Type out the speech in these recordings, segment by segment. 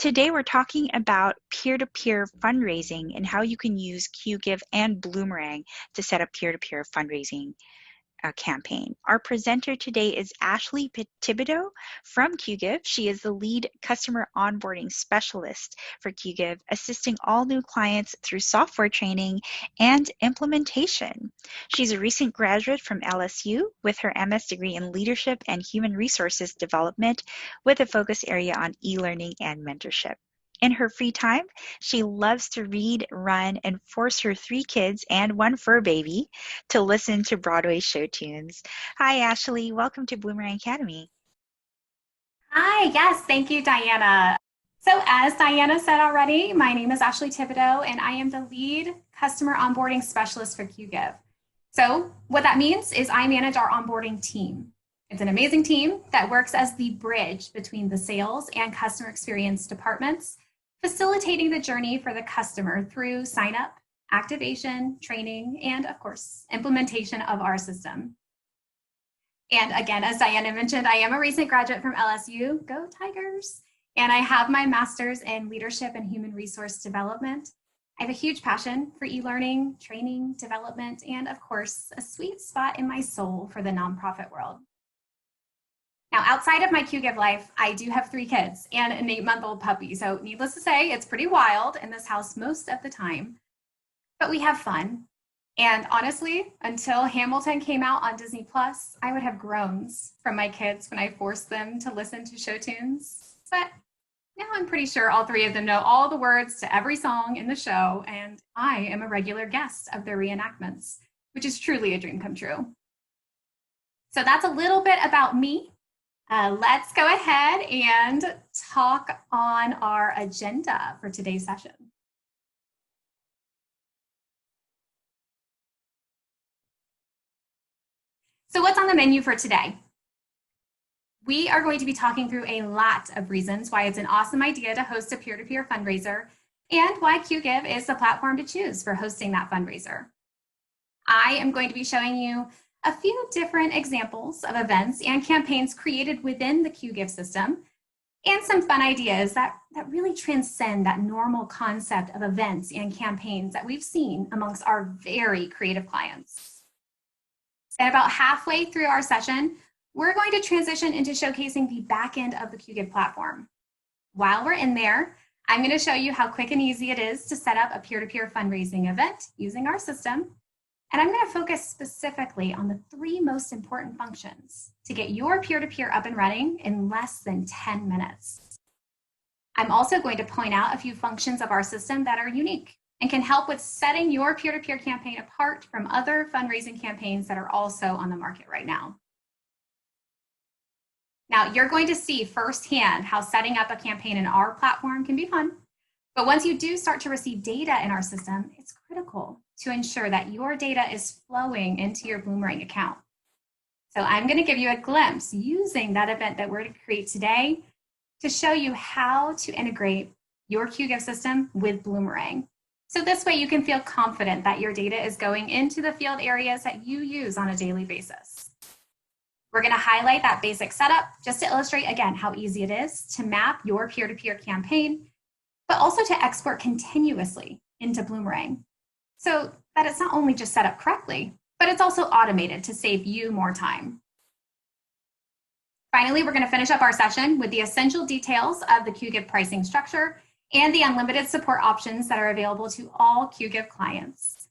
Today we're talking about peer-to-peer fundraising and how you can use Qgiv and Bloomerang to set up peer-to-peer fundraising campaign. Our presenter today is Ashley Thibodeau from Qgiv. She is the lead customer onboarding specialist for Qgiv, assisting all new clients through software training and implementation. She's a recent graduate from LSU with her MS degree in leadership and human resources development with a focus area on e-learning and mentorship. In her free time, she loves to read, run, and force her 3 kids and 1 fur baby to listen to Broadway show tunes. Hi, Ashley. Welcome to Bloomerang Academy. Hi, yes, thank you, Diana. So as Diana said already, my name is Ashley Thibodeau, and I am the lead customer onboarding specialist for Qgiv. So what that means is I manage our onboarding team. It's an amazing team that works as the bridge between the sales and customer experience departments, facilitating the journey for the customer through sign up, activation, training, and of course, implementation of our system. And again, as Diana mentioned, I am a recent graduate from LSU, go Tigers, and I have my master's in leadership and human resource development. I have a huge passion for e-learning, training, development, and of course, a sweet spot in my soul for the nonprofit world. Now, outside of my Qgiv life, I do have 3 kids and an 8-month-old puppy. So needless to say, it's pretty wild in this house most of the time, but we have fun. And honestly, until Hamilton came out on Disney+, I would have groans from my kids when I forced them to listen to show tunes. But now I'm pretty sure all 3 of them know all the words to every song in the show, and I am a regular guest of their reenactments, which is truly a dream come true. So that's a little bit about me. Let's go ahead and talk on our agenda for today's session. So what's on the menu for today? We are going to be talking through a lot of reasons why it's an awesome idea to host a peer-to-peer fundraiser and why Qgiv is the platform to choose for hosting that fundraiser. I am going to be showing you a few different examples of events and campaigns created within the Qgiv system, and some fun ideas that really transcend that normal concept of events and campaigns that we've seen amongst our very creative clients. And about halfway through our session, we're going to transition into showcasing the back end of the Qgiv platform. While we're in there, I'm going to show you how quick and easy it is to set up a peer-to-peer fundraising event using our system. And I'm going to focus specifically on the 3 most important functions to get your peer-to-peer up and running in less than 10 minutes. I'm also going to point out a few functions of our system that are unique and can help with setting your peer-to-peer campaign apart from other fundraising campaigns that are also on the market right now. Now, you're going to see firsthand how setting up a campaign in our platform can be fun. But once you do start to receive data in our system, it's critical to ensure that your data is flowing into your Bloomerang account. So I'm going to give you a glimpse using that event that we're going to create today to show you how to integrate your Qgiv system with Bloomerang. So this way you can feel confident that your data is going into the field areas that you use on a daily basis. We're going to highlight that basic setup just to illustrate again how easy it is to map your peer-to-peer campaign, but also to export continuously into Bloomerang, so that it's not only just set up correctly, but it's also automated to save you more time. Finally, we're going to finish up our session with the essential details of the Qgiv pricing structure and the unlimited support options that are available to all Qgiv clients.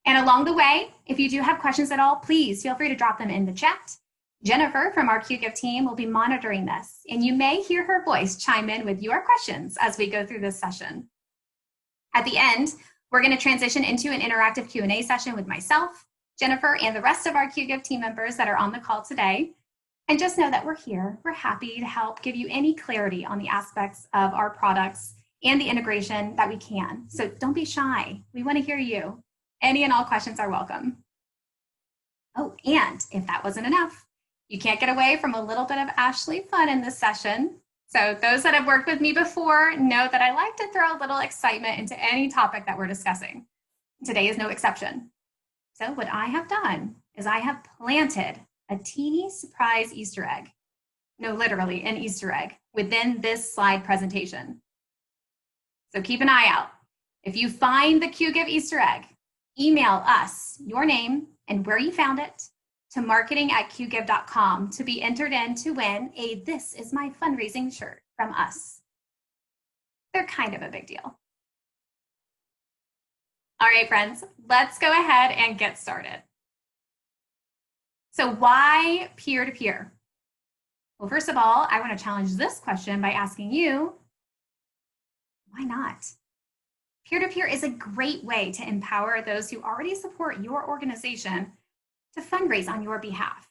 And along the way, if you do have questions at all, please feel free to drop them in the chat. Jennifer from our Qgiv team will be monitoring this, and you may hear her voice chime in with your questions as we go through this session. At the end, we're going to transition into an interactive Q&A session with myself, Jennifer, and the rest of our Qgiv team members that are on the call today. And just know that we're here. We're happy to help give you any clarity on the aspects of our products and the integration that we can. So don't be shy. We want to hear you. Any and all questions are welcome. Oh, and if that wasn't enough, you can't get away from a little bit of Ashley fun in this session. So those that have worked with me before know that I like to throw a little excitement into any topic that we're discussing. Today is no exception. So what I have done is I have planted a teeny surprise Easter egg. No, literally an Easter egg within this slide presentation. So keep an eye out. If you find the Qgiv Easter egg, email us your name and where you found it to marketing@qgiv.com to be entered in to win a This Is My Fundraising shirt from us. They're kind of a big deal. All right, friends, let's go ahead and get started. So why peer-to-peer? Well, first of all, I want to challenge this question by asking you, why not? Peer-to-peer is a great way to empower those who already support your organization to fundraise on your behalf.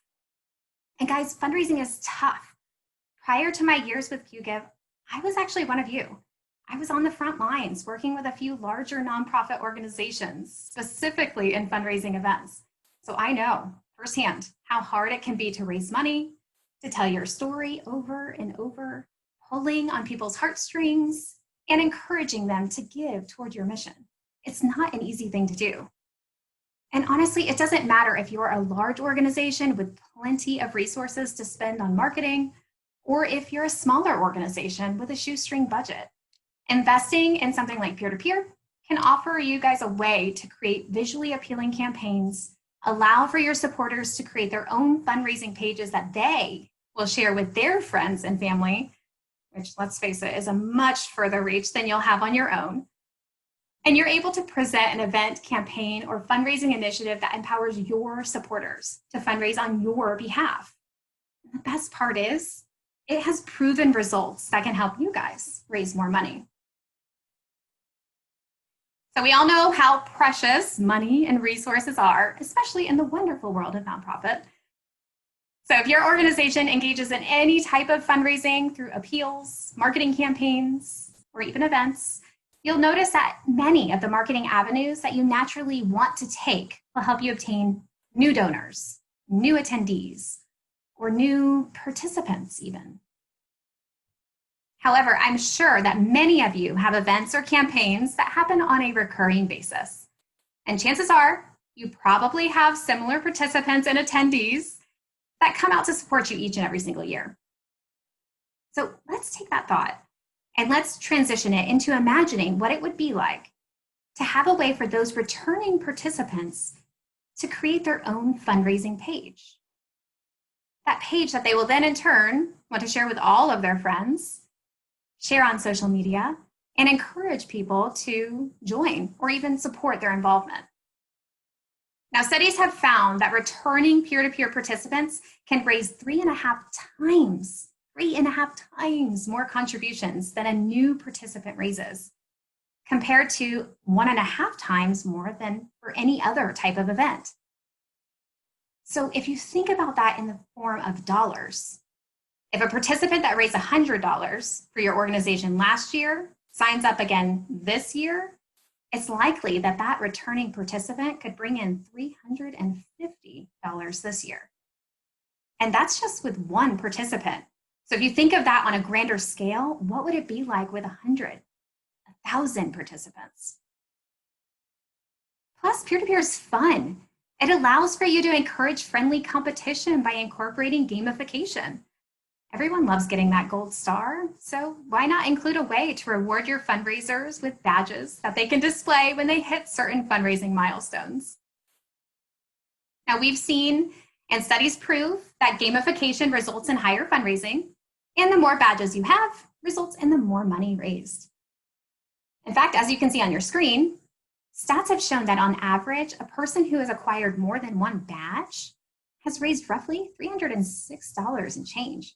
And guys, fundraising is tough. Prior to my years with Qgiv, I was actually one of you. I was on the front lines working with a few larger nonprofit organizations, specifically in fundraising events. So I know firsthand how hard it can be to raise money, to tell your story over and over, pulling on people's heartstrings, and encouraging them to give toward your mission. It's not an easy thing to do. And honestly, it doesn't matter if you're a large organization with plenty of resources to spend on marketing, or if you're a smaller organization with a shoestring budget. Investing in something like peer-to-peer can offer you guys a way to create visually appealing campaigns, allow for your supporters to create their own fundraising pages that they will share with their friends and family, which, let's face it, is a much further reach than you'll have on your own. And you're able to present an event, campaign, or fundraising initiative that empowers your supporters to fundraise on your behalf. And the best part is, it has proven results that can help you guys raise more money. So we all know how precious money and resources are, especially in the wonderful world of nonprofit. So if your organization engages in any type of fundraising through appeals, marketing campaigns, or even events, you'll notice that many of the marketing avenues that you naturally want to take will help you obtain new donors, new attendees, or new participants even. However, I'm sure that many of you have events or campaigns that happen on a recurring basis. And chances are you probably have similar participants and attendees that come out to support you each and every single year. So let's take that thought and let's transition it into imagining what it would be like to have a way for those returning participants to create their own fundraising page. That page that they will then in turn want to share with all of their friends, share on social media, and encourage people to join or even support their involvement. Now, studies have found that returning peer-to-peer participants can raise 3.5 times more contributions than a new participant raises, compared to 1.5 times more than for any other type of event. So if you think about that in the form of dollars, if a participant that raised $100 for your organization last year signs up again this year, it's likely that that returning participant could bring in $350 this year. And that's just with one participant. So if you think of that on a grander scale, what would it be like with 100, 1,000 participants? Plus, peer-to-peer is fun. It allows for you to encourage friendly competition by incorporating gamification. Everyone loves getting that gold star, so why not include a way to reward your fundraisers with badges that they can display when they hit certain fundraising milestones? Now, we've seen and studies prove that gamification results in higher fundraising, and the more badges you have results in the more money raised. In fact, as you can see on your screen, stats have shown that on average, a person who has acquired more than one badge has raised roughly $306 and change,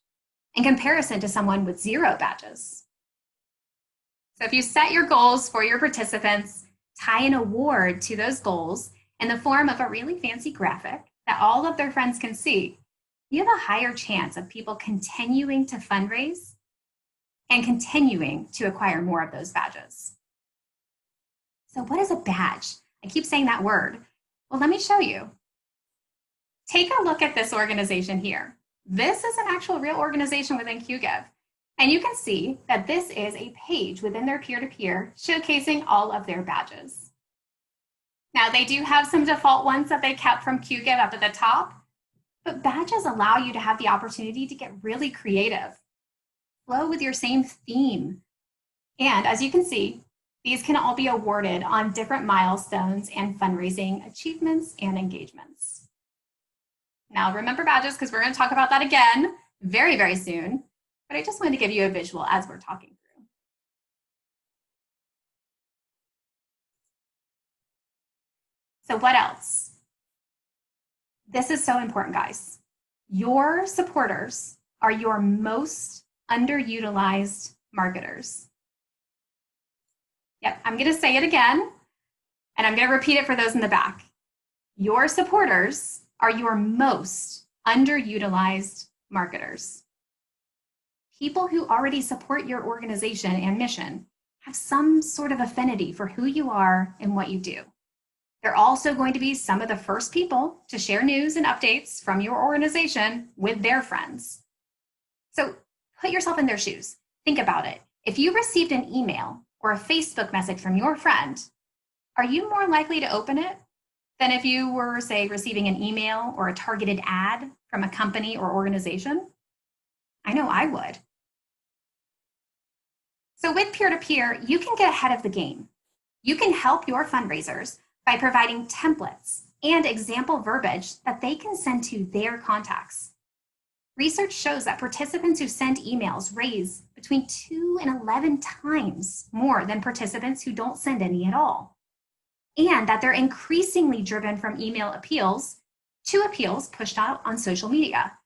in comparison to someone with 0 badges. So if you set your goals for your participants, tie an award to those goals in the form of a really fancy graphic that all of their friends can see, you have a higher chance of people continuing to fundraise and continuing to acquire more of those badges. So what is a badge? I keep saying that word. Well, let me show you. Take a look at this organization here. This is an actual real organization within Qgiv. And you can see that this is a page within their peer-to-peer showcasing all of their badges. Now, they do have some default ones that they kept from Qgiv up at the top, but badges allow you to have the opportunity to get really creative. flow with your same theme. And as you can see, these can all be awarded on different milestones and fundraising achievements and engagements. Now remember badges, because we're going to talk about that again very, very soon, but I just wanted to give you a visual as we're talking through. So what else? This is so important, guys. Your supporters are your most underutilized marketers. Yep, I'm going to say it again, and I'm going to repeat it for those in the back. Your supporters are your most underutilized marketers. People who already support your organization and mission have some sort of affinity for who you are and what you do. They're also going to be some of the first people to share news and updates from your organization with their friends. So put yourself in their shoes. Think about it. If you received an email or a Facebook message from your friend, are you more likely to open it than if you were, say, receiving an email or a targeted ad from a company or organization? I know I would. So with peer-to-peer, you can get ahead of the game. You can help your fundraisers by providing templates and example verbiage that they can send to their contacts. Research shows that participants who send emails raise between 2 and 11 times more than participants who don't send any at all, and that they're increasingly driven from email appeals to appeals pushed out on social media.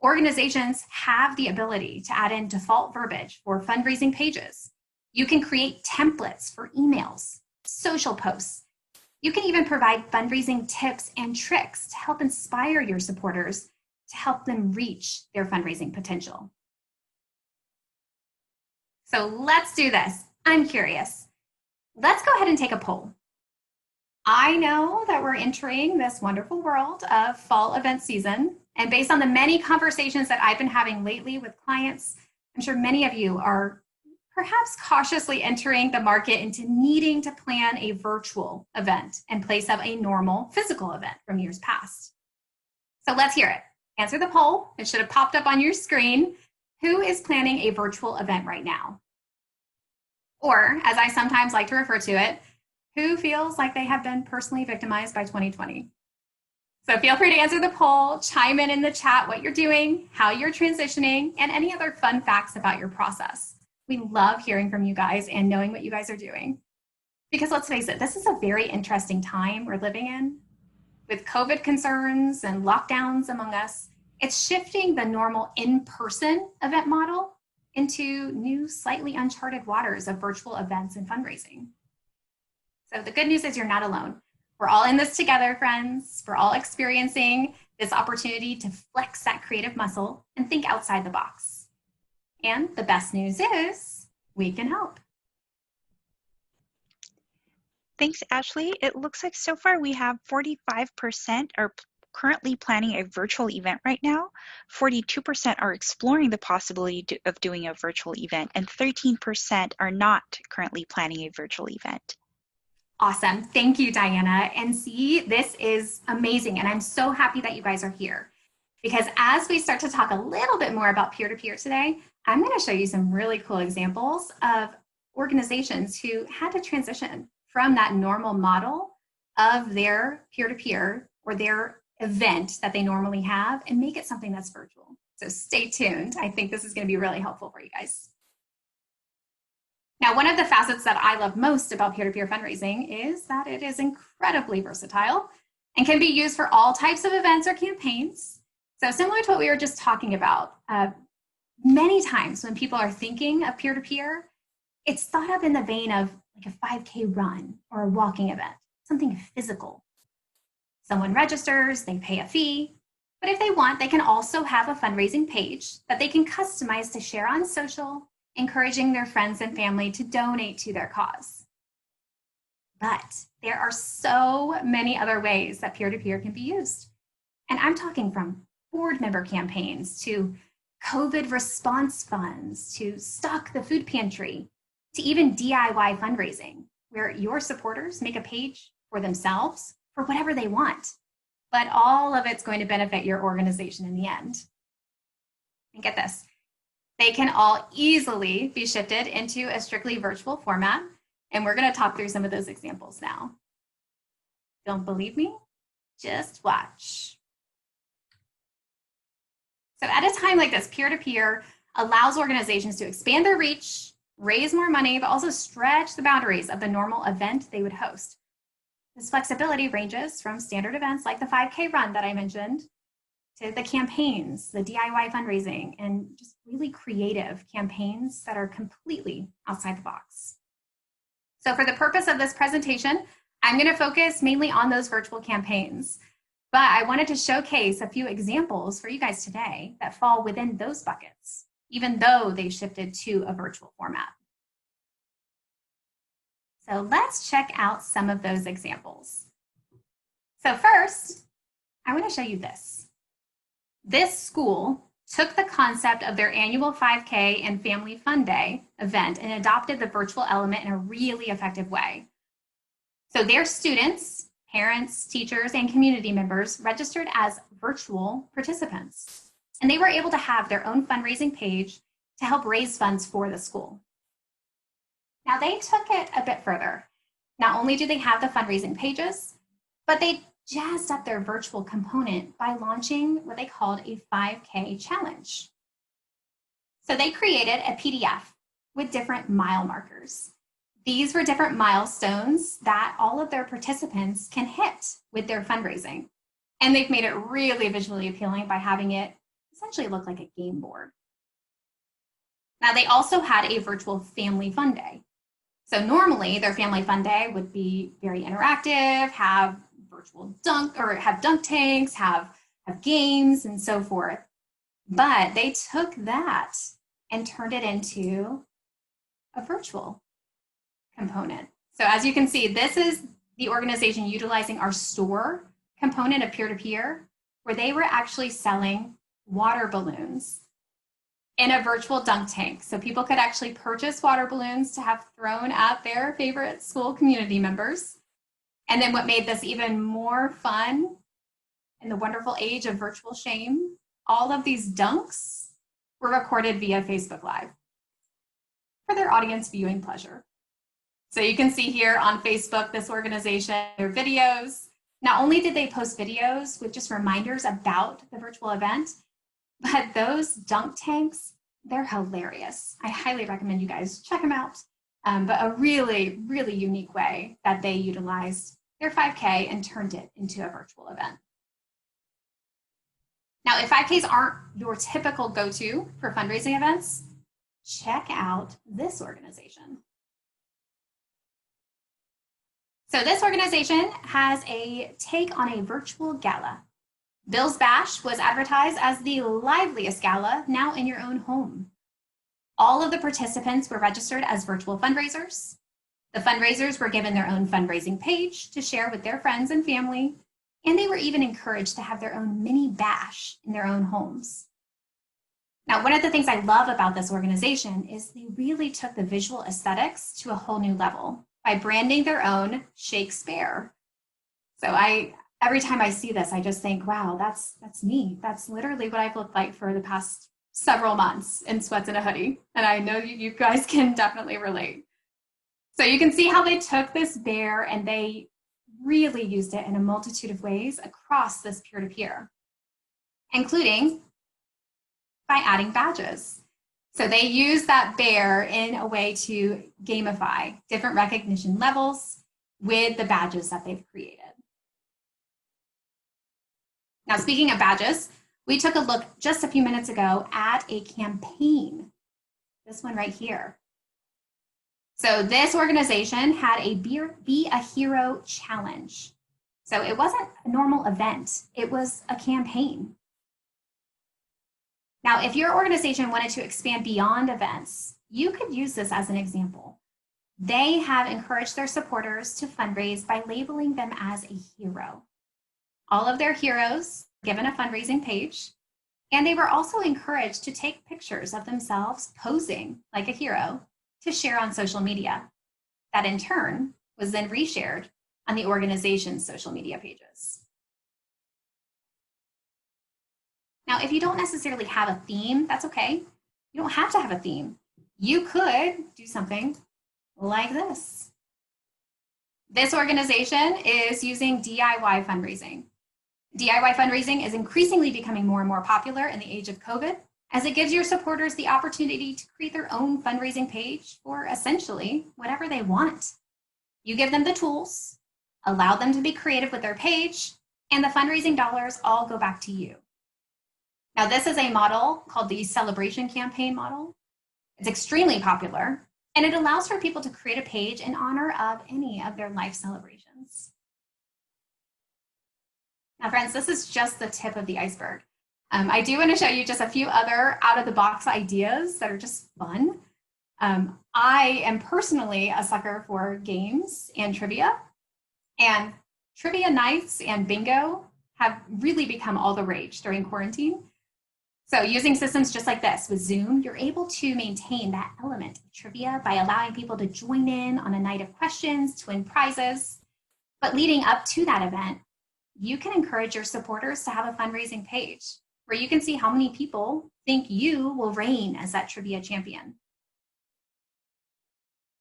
Organizations have the ability to add in default verbiage for fundraising pages. You can create templates for emails, social posts. You can even provide fundraising tips and tricks to help inspire your supporters to help them reach their fundraising potential. So let's do this. I'm curious. Let's go ahead and take a poll. I know that we're entering this wonderful world of fall event season, and based on the many conversations that I've been having lately with clients, I'm sure many of you are perhaps cautiously entering the market into needing to plan a virtual event in place of a normal physical event from years past. So let's hear it. Answer the poll. It should have popped up on your screen. Who is planning a virtual event right now? Or, as I sometimes like to refer to it, who feels like they have been personally victimized by 2020? So feel free to answer the poll, chime in the chat what you're doing, how you're transitioning, and any other fun facts about your process. We love hearing from you guys and knowing what you guys are doing. Because let's face it, this is a very interesting time we're living in. With COVID concerns and lockdowns among us, it's shifting the normal in-person event model into new, slightly uncharted waters of virtual events and fundraising. So the good news is you're not alone. We're all in this together, friends. We're all experiencing this opportunity to flex that creative muscle and think outside the box. And the best news is we can help. Thanks, Ashley. It looks like so far we have 45% are currently planning a virtual event right now, 42% are exploring the possibility of doing a virtual event, and 13% are not currently planning a virtual event. Awesome. Thank you, Diana. And see, this is amazing. And I'm so happy that you guys are here. Because as we start to talk a little bit more about peer-to-peer today, I'm going to show you some really cool examples of organizations who had to transition from that normal model of their peer-to-peer or their event that they normally have and make it something that's virtual. So stay tuned. I think this is going to be really helpful for you guys. Now, one of the facets that I love most about peer-to-peer fundraising is that it is incredibly versatile and can be used for all types of events or campaigns. So similar to what we were just talking about, many times when people are thinking of peer-to-peer, it's thought of in the vein of like a 5K run or a walking event, something physical. Someone registers, they pay a fee, but if they want, they can also have a fundraising page that they can customize to share on social, encouraging their friends and family to donate to their cause. But there are so many other ways that peer-to-peer can be used. And I'm talking from board member campaigns to COVID response funds, to stock the food pantry, to even DIY fundraising, where your supporters make a page for themselves for whatever they want. But all of it's going to benefit your organization in the end. And get this. they can all easily be shifted into a strictly virtual format. And we're going to talk through some of those examples now. Don't believe me? Just watch. So at a time like this, peer-to-peer allows organizations to expand their reach, raise more money, but also stretch the boundaries of the normal event they would host. This flexibility ranges from standard events like the 5K run that I mentioned, to the campaigns, the DIY fundraising, and just really creative campaigns that are completely outside the box. So for the purpose of this presentation, I'm going to focus mainly on those virtual campaigns, but I wanted to showcase a few examples for you guys today that fall within those buckets, even though they shifted to a virtual format. So let's check out some of those examples. So first, I want to show you this. This school took the concept of their annual 5K and Family Fun Day event and adopted the virtual element in a really effective way. So their students, parents, teachers, and community members registered as virtual participants, and they were able to have their own fundraising page to help raise funds for the school. Now they took it a bit further. Not only do they have the fundraising pages, but they jazzed up their virtual component by launching what they called a 5K challenge. So they created a PDF with different mile markers. These were different milestones that all of their participants can hit with their fundraising. And they've made it really visually appealing by having it essentially look like a game board. Now they also had a virtual Family Fun Day. So normally their Family Fun Day would be very interactive, have virtual dunk tanks, have games and so forth. But they took that and turned it into a virtual component. So as you can see, this is the organization utilizing our store component of peer-to-peer, where they were actually selling water balloons in a virtual dunk tank. So people could actually purchase water balloons to have thrown at their favorite school community members. And then what made this even more fun in the wonderful age of virtual shame, all of these dunks were recorded via Facebook Live for their audience viewing pleasure. So you can see here on Facebook, this organization, their videos. Not only did they post videos with just reminders about the virtual event, but those dunk tanks, they're hilarious. I highly recommend you guys check them out. But a really, really unique way that they utilized their 5K and turned it into a virtual event. Now, if 5Ks aren't your typical go-to for fundraising events, check out this organization. So this organization has a take on a virtual gala. Bill's Bash was advertised as the liveliest gala now in your own home. All of the participants were registered as virtual fundraisers. The fundraisers were given their own fundraising page to share with their friends and family, and they were even encouraged to have their own mini bash in their own homes. Now, one of the things I love about this organization is they really took the visual aesthetics to a whole new level by branding their own Shakespeare. So every time I see this, I just think, wow, that's me. That's literally what I've looked like for the past several months in sweats and a hoodie. And I know you guys can definitely relate. So you can see how they took this bear and they really used it in a multitude of ways across this peer-to-peer, including by adding badges. So they use that bear in a way to gamify different recognition levels with the badges that they've created. Now, speaking of badges, we took a look just a few minutes ago at a campaign, this one right here. So this organization had a Be a Hero challenge. So it wasn't a normal event, it was a campaign. Now, if your organization wanted to expand beyond events, you could use this as an example. They have encouraged their supporters to fundraise by labeling them as a hero. All of their heroes given a fundraising page, and they were also encouraged to take pictures of themselves posing like a hero to share on social media. That in turn was then reshared on the organization's social media pages. Now, if you don't necessarily have a theme, that's okay. You don't have to have a theme. You could do something like this. This organization is using DIY fundraising. DIY fundraising is increasingly becoming more and more popular in the age of COVID, as it gives your supporters the opportunity to create their own fundraising page for essentially whatever they want. You give them the tools, allow them to be creative with their page, and the fundraising dollars all go back to you. Now, this is a model called the celebration campaign model. It's extremely popular, and it allows for people to create a page in honor of any of their life celebrations. Now, friends, this is just the tip of the iceberg. I do want to show you just a few other out-of-the-box ideas that are just fun. I am personally a sucker for games and trivia, and trivia nights and bingo have really become all the rage during quarantine. So using systems just like this with Zoom, you're able to maintain that element of trivia by allowing people to join in on a night of questions to win prizes. But leading up to that event, you can encourage your supporters to have a fundraising page where you can see how many people think you will reign as that trivia champion.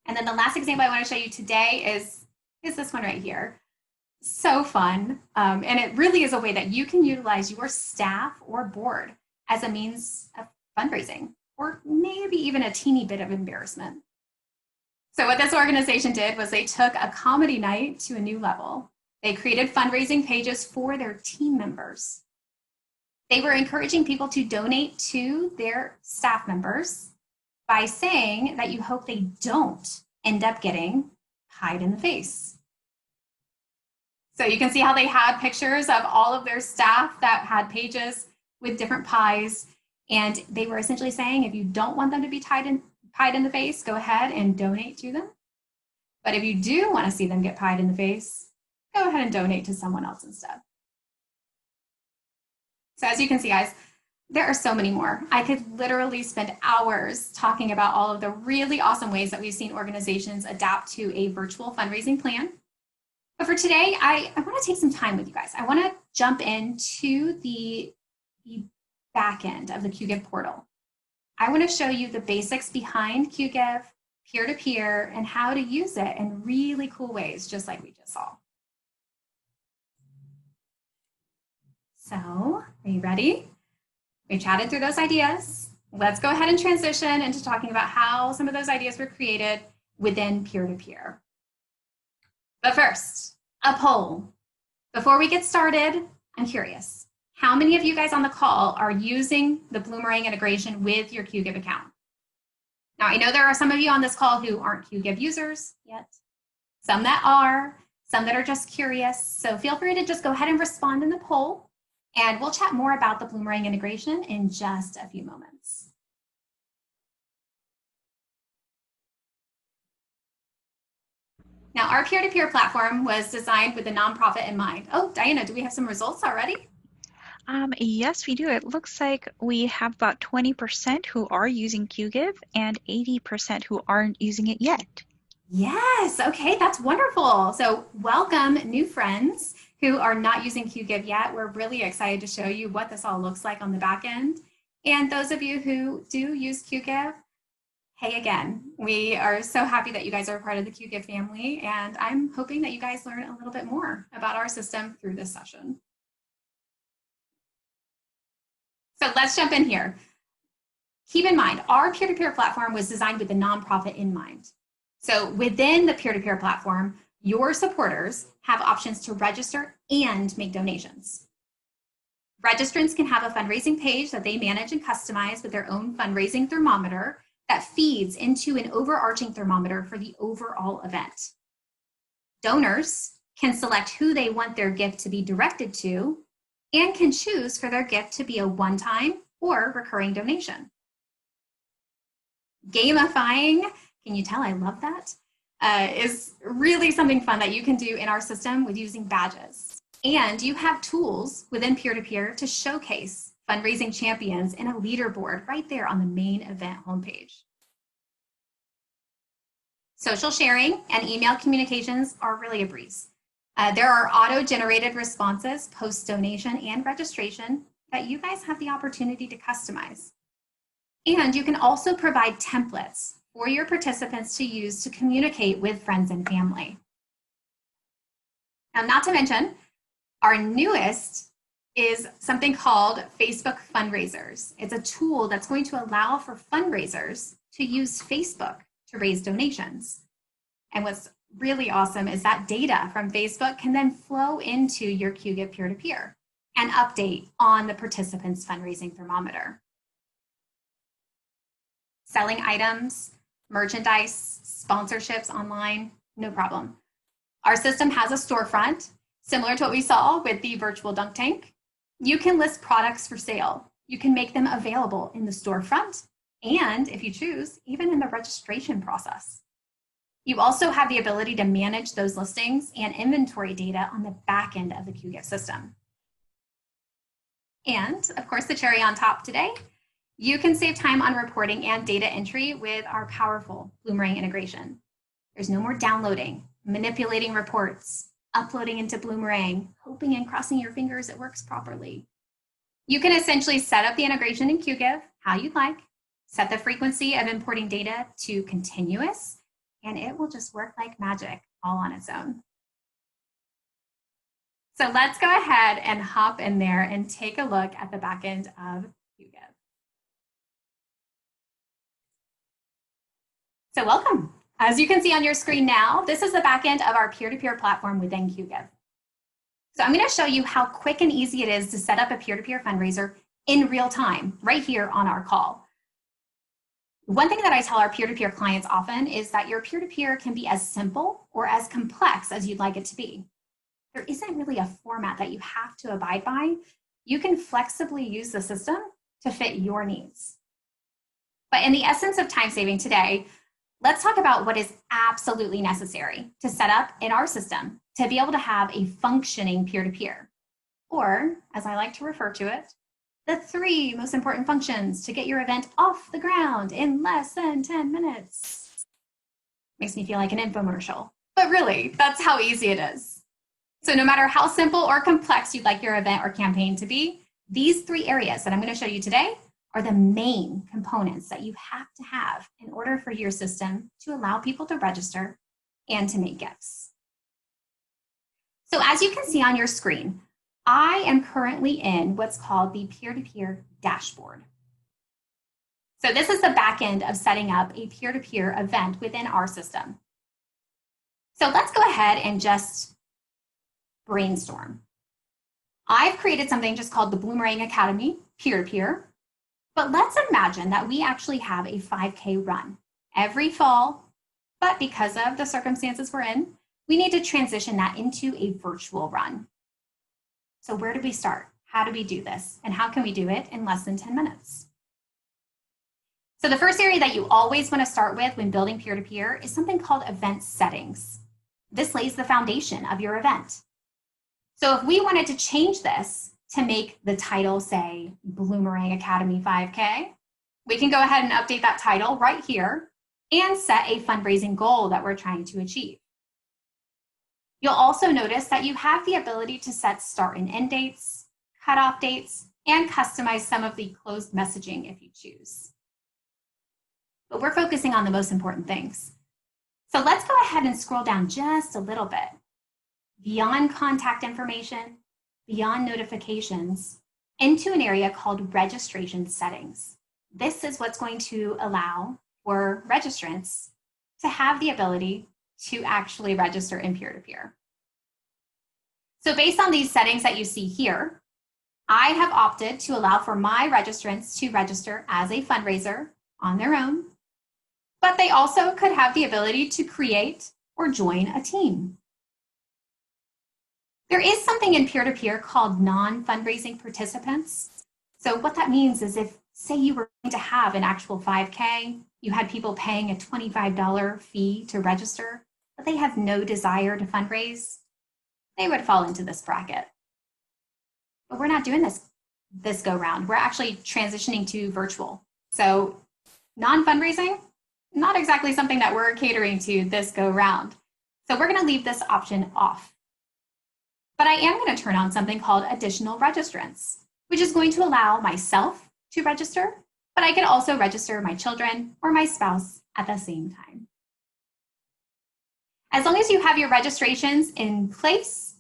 And then the last example I want to show you today is this one right here. So fun. And it really is a way that you can utilize your staff or board as a means of fundraising, or maybe even a teeny bit of embarrassment. So what this organization did was they took a comedy night to a new level. They created fundraising pages for their team members. They were encouraging people to donate to their staff members by saying that you hope they don't end up getting pied in the face. So you can see how they had pictures of all of their staff that had pages with different pies, and they were essentially saying if you don't want them to be pied in the face, go ahead and donate to them. But if you do want to see them get pied in the face, go ahead and donate to someone else instead. So as you can see, guys, there are so many more. I could literally spend hours talking about all of the really awesome ways that we've seen organizations adapt to a virtual fundraising plan. But for today, I want to take some time with you guys. I want to jump into the back end of the Qgiv portal. I want to show you the basics behind Qgiv, peer-to-peer, and how to use it in really cool ways, just like we just saw. So, are you ready? We chatted through those ideas. Let's go ahead and transition into talking about how some of those ideas were created within peer-to-peer. But first, a poll. Before we get started, I'm curious. How many of you guys on the call are using the Bloomerang integration with your Qgiv account? Now, I know there are some of you on this call who aren't Qgiv users yet, some that are, some that are just curious. So feel free to just go ahead and respond in the poll, and we'll chat more about the Bloomerang integration in just a few moments. Now, our peer-to-peer platform was designed with the nonprofit in mind. Oh, Diana, do we have some results already? Yes, we do. It looks like we have about 20% who are using Qgiv and 80% who aren't using it yet. Yes, okay, that's wonderful. So welcome new friends who are not using Qgiv yet. We're really excited to show you what this all looks like on the back end. And those of you who do use Qgiv, hey again, we are so happy that you guys are a part of the Qgiv family, and I'm hoping that you guys learn a little bit more about our system through this session. So let's jump in here. Keep in mind, our peer-to-peer platform was designed with the nonprofit in mind. So within the peer-to-peer platform, your supporters have options to register and make donations. Registrants can have a fundraising page that they manage and customize with their own fundraising thermometer that feeds into an overarching thermometer for the overall event. Donors can select who they want their gift to be directed to and can choose for their gift to be a one-time or recurring donation. Gamifying, can you tell I love that? Is really something fun that you can do in our system with using badges. And you have tools within peer-to-peer to showcase fundraising champions in a leaderboard right there on the main event homepage. Social sharing and email communications are really a breeze. There are auto-generated responses post-donation and registration that you guys have the opportunity to customize. And you can also provide templates for your participants to use to communicate with friends and family. Now, not to mention, our newest is something called Facebook Fundraisers. It's a tool that's going to allow for fundraisers to use Facebook to raise donations. And what's really awesome is that data from Facebook can then flow into your Qgiv peer-to-peer and update on the participants' fundraising thermometer. Selling items, merchandise, sponsorships online, no problem. Our system has a storefront, similar to what we saw with the virtual dunk tank. You can list products for sale. You can make them available in the storefront, and if you choose, even in the registration process. You also have the ability to manage those listings and inventory data on the back end of the Qgiv system. And of course, the cherry on top today, you can save time on reporting and data entry with our powerful Bloomerang integration. There's no more downloading, manipulating reports, uploading into Bloomerang, hoping and crossing your fingers it works properly. You can essentially set up the integration in Qgiv how you'd like, set the frequency of importing data to continuous, and it will just work like magic all on its own. So let's go ahead and hop in there and take a look at the back end of Qgiv. So welcome. As you can see on your screen now, this is the back end of our peer-to-peer platform within Qgiv. So I'm going to show you how quick and easy it is to set up a peer-to-peer fundraiser in real time, right here on our call. One thing that I tell our peer-to-peer clients often is that your peer-to-peer can be as simple or as complex as you'd like it to be. There isn't really a format that you have to abide by. You can flexibly use the system to fit your needs. But in the essence of time saving today, let's talk about what is absolutely necessary to set up in our system to be able to have a functioning peer-to-peer, or as I like to refer to it, the 3 most important functions to get your event off the ground in less than 10 minutes. Makes me feel like an infomercial, but really, that's how easy it is. So no matter how simple or complex you'd like your event or campaign to be, these 3 areas that I'm going to show you today are the main components that you have to have in order for your system to allow people to register and to make gifts. So as you can see on your screen, I am currently in what's called the peer-to-peer dashboard. So this is the back end of setting up a peer-to-peer event within our system. So let's go ahead and just brainstorm. I've created something just called the Bloomerang Academy peer-to-peer. But let's imagine that we actually have a 5K run every fall, but because of the circumstances we're in, we need to transition that into a virtual run. So where do we start? How do we do this? And how can we do it in less than 10 minutes? So the first area that you always want to start with when building peer-to-peer is something called event settings. This lays the foundation of your event. So if we wanted to change this to make the title say Bloomerang Academy 5K, we can go ahead and update that title right here and set a fundraising goal that we're trying to achieve. You'll also notice that you have the ability to set start and end dates, cutoff dates, and customize some of the closed messaging if you choose. But we're focusing on the most important things. So let's go ahead and scroll down just a little bit. Beyond contact information, beyond notifications, into an area called registration settings. This is what's going to allow for registrants to have the ability to actually register in peer-to-peer. So based on these settings that you see here, I have opted to allow for my registrants to register as a fundraiser on their own, but they also could have the ability to create or join a team. There is something in peer-to-peer called non-fundraising participants. So what that means is if, say you were going to have an actual 5K, you had people paying a $25 fee to register, but they have no desire to fundraise, they would fall into this bracket. But we're not doing this go round. We're actually transitioning to virtual. So non-fundraising, not exactly something that we're catering to this go round. So we're going to leave this option off. But I am going to turn on something called additional registrants, which is going to allow myself to register but I can also register my children or my spouse at the same time. As long as you have your registrations in place,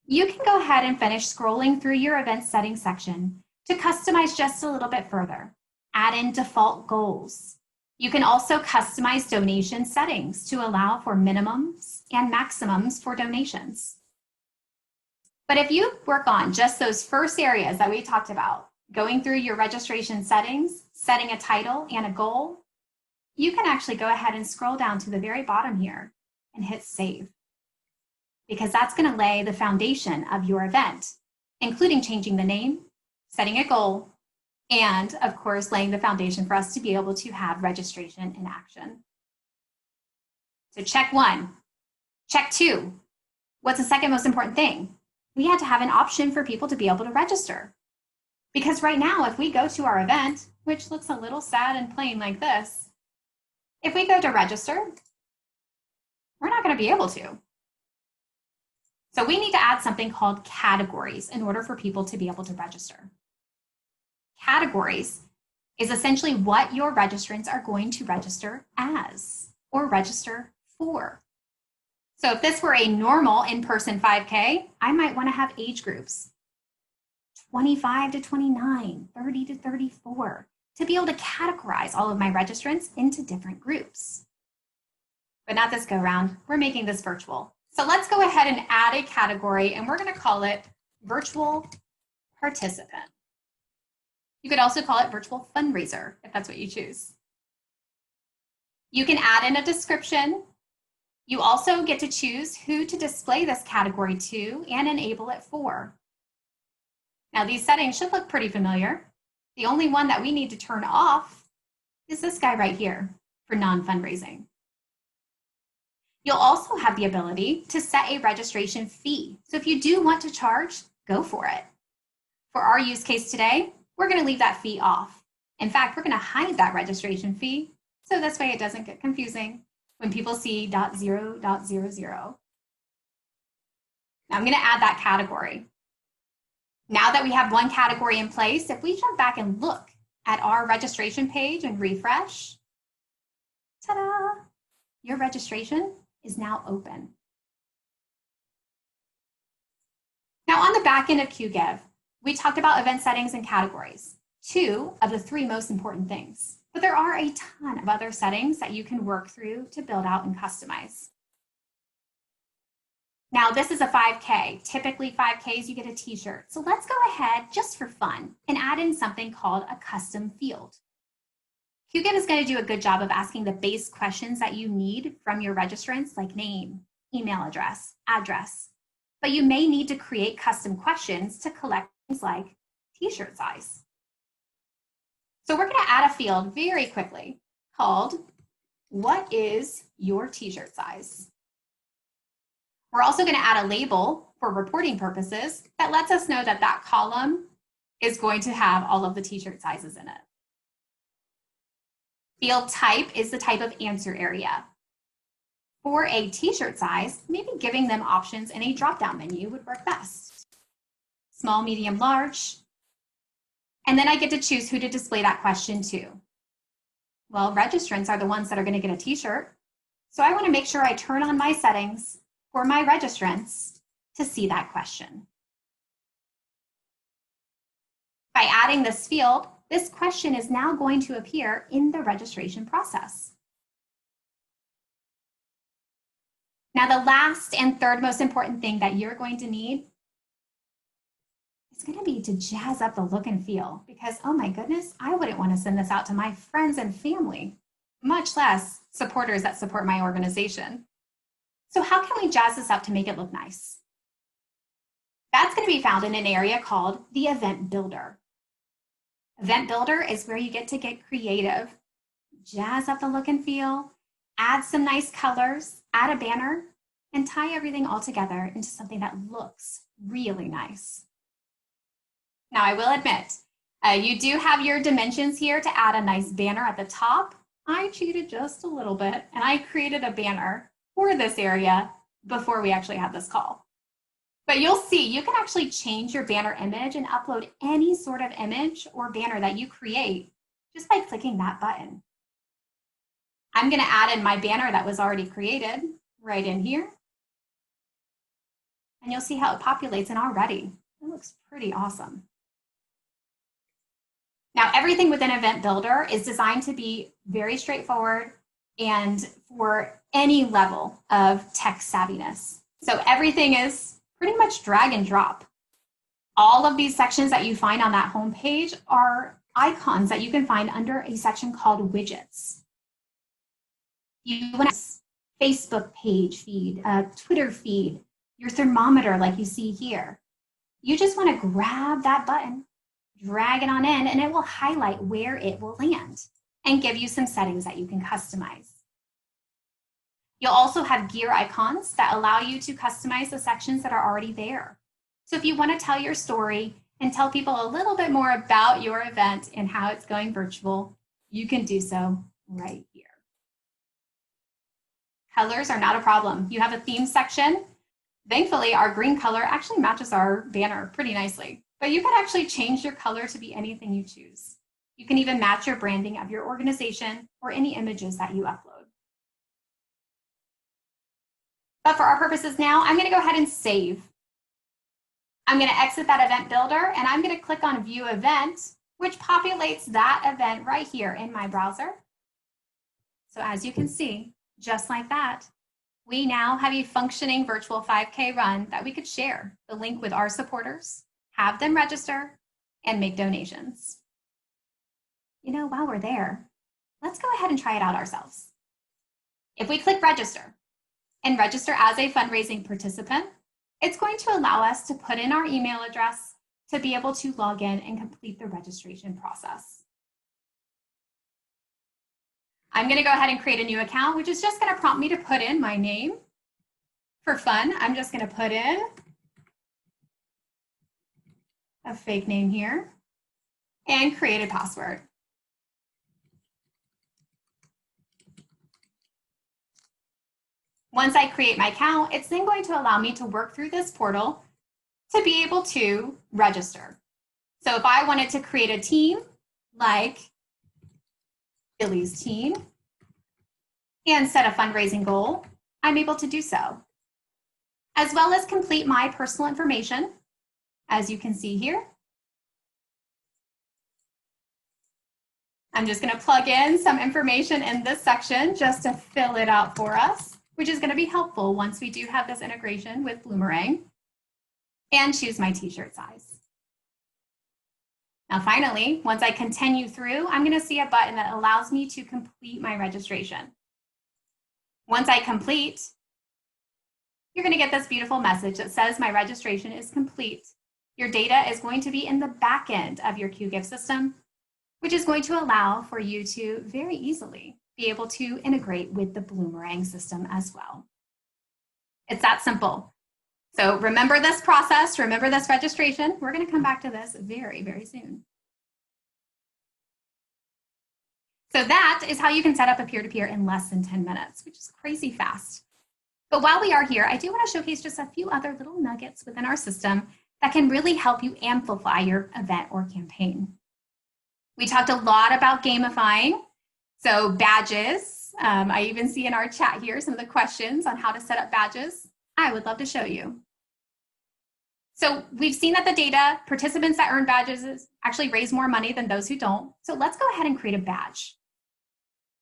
you can go ahead and finish scrolling through your event settings section to customize just a little bit further. Add in default goals. You can also customize donation settings to allow for minimums and maximums for donations. But if you work on just those first areas that we talked about, going through your registration settings, setting a title and a goal, you can actually go ahead and scroll down to the very bottom here and hit save, because that's going to lay the foundation of your event, including changing the name, setting a goal, and of course, laying the foundation for us to be able to have registration in action. So check 1. Check 2. What's the second most important thing? We had to have an option for people to be able to register. Because right now, if we go to our event, which looks a little sad and plain like this, if we go to register, we're not going to be able to. So we need to add something called categories in order for people to be able to register. Categories is essentially what your registrants are going to register as or register for. So if this were a normal in-person 5K, I might want to have age groups, 25 to 29, 30 to 34, to be able to categorize all of my registrants into different groups. But not this go round, we're making this virtual. So let's go ahead and add a category, and we're going to call it virtual participant. You could also call it virtual fundraiser if that's what you choose. You can add in a description. You also get to choose who to display this category to and enable it for. Now these settings should look pretty familiar. The only one that we need to turn off is this guy right here for non-fundraising. You'll also have the ability to set a registration fee. So if you do want to charge, go for it. For our use case today, we're going to leave that fee off. In fact, we're going to hide that registration fee so this way it doesn't get confusing when people see .0.00. Now I'm going to add that category. Now that we have one category in place, if we jump back and look at our registration page and refresh, ta-da, your registration is now open. Now on the back end of Qgiv, we talked about event settings and categories, 2 of the 3 most important things. But there are a ton of other settings that you can work through to build out and customize. Now this is a 5K. Typically 5Ks, you get a t-shirt. So let's go ahead just for fun and add in something called a custom field. Qgiv is going to do a good job of asking the base questions that you need from your registrants, like name, email address, address. But you may need to create custom questions to collect things like t-shirt size. So we're going to add a field very quickly called, what is your t-shirt size? We're also going to add a label for reporting purposes that lets us know that that column is going to have all of the t-shirt sizes in it. Field type is the type of answer area. For a t-shirt size, maybe giving them options in a drop-down menu would work best. Small, medium, large. And then I get to choose who to display that question to. Well, registrants are the ones that are going to get a t-shirt. So I want to make sure I turn on my settings for my registrants to see that question. By adding this field, this question is now going to appear in the registration process. Now, the last and third most important thing that you're going to need is going to be to jazz up the look and feel, because, oh my goodness, I wouldn't want to send this out to my friends and family, much less supporters that support my organization. So how can we jazz this up to make it look nice? That's going to be found in an area called the Event Builder. Event Builder is where you get to get creative, jazz up the look and feel, add some nice colors, add a banner, and tie everything all together into something that looks really nice. Now, I will admit, you do have your dimensions here to add a nice banner at the top. I cheated just a little bit, and I created a banner for this area before we actually had this call. But you'll see, you can actually change your banner image and upload any sort of image or banner that you create just by clicking that button. I'm going to add in my banner that was already created right in here. And you'll see how it populates in already. It looks pretty awesome. Now, everything within Event Builder is designed to be very straightforward and for any level of tech savviness. So everything is pretty much drag and drop. All of these sections that you find on that home page are icons that you can find under a section called widgets. You want a Facebook page feed, a Twitter feed, your thermometer like you see here. You just want to grab that button, drag it on in, and it will highlight where it will land and give you some settings that you can customize. You'll also have gear icons that allow you to customize the sections that are already there. So if you want to tell your story and tell people a little bit more about your event and how it's going virtual, you can do so right here. Colors are not a problem. You have a theme section. Thankfully, our green color actually matches our banner pretty nicely, but you can actually change your color to be anything you choose. You can even match your branding of your organization or any images that you upload. But for our purposes now, I'm going to go ahead and save. I'm going to exit that event builder and I'm going to click on View Event, which populates that event right here in my browser. So as you can see, just like that, we now have a functioning virtual 5K run that we could share the link with our supporters, have them register, and make donations. You know, while we're there, let's go ahead and try it out ourselves. If we click register and register as a fundraising participant, it's going to allow us to put in our email address to be able to log in and complete the registration process. I'm going to go ahead and create a new account, which is just going to prompt me to put in my name. For fun, I'm just going to put in a fake name here and create a password. Once I create my account, it's then going to allow me to work through this portal to be able to register. So if I wanted to create a team like Billy's team and set a fundraising goal, I'm able to do so, as well as complete my personal information, as you can see here. I'm just going to plug in some information in this section just to fill it out for us, which is going to be helpful once we do have this integration with Bloomerang, and choose my t-shirt size. Now finally, once I continue through, I'm going to see a button that allows me to complete my registration. Once I complete, you're going to get this beautiful message that says my registration is complete. Your data is going to be in the back end of your Qgiv system, which is going to allow for you to very easily be able to integrate with the Bloomerang system as well. It's that simple. So remember this process, remember this registration. We're going to come back to this very, very soon. So that is how you can set up a peer-to-peer in less than 10 minutes, which is crazy fast. But while we are here, I do want to showcase just a few other little nuggets within our system that can really help you amplify your event or campaign. We talked a lot about gamifying. So badges, I even see in our chat here some of the questions on how to set up badges. I would love to show you. So we've seen that the data, participants that earn badges actually raise more money than those who don't. So let's go ahead and create a badge.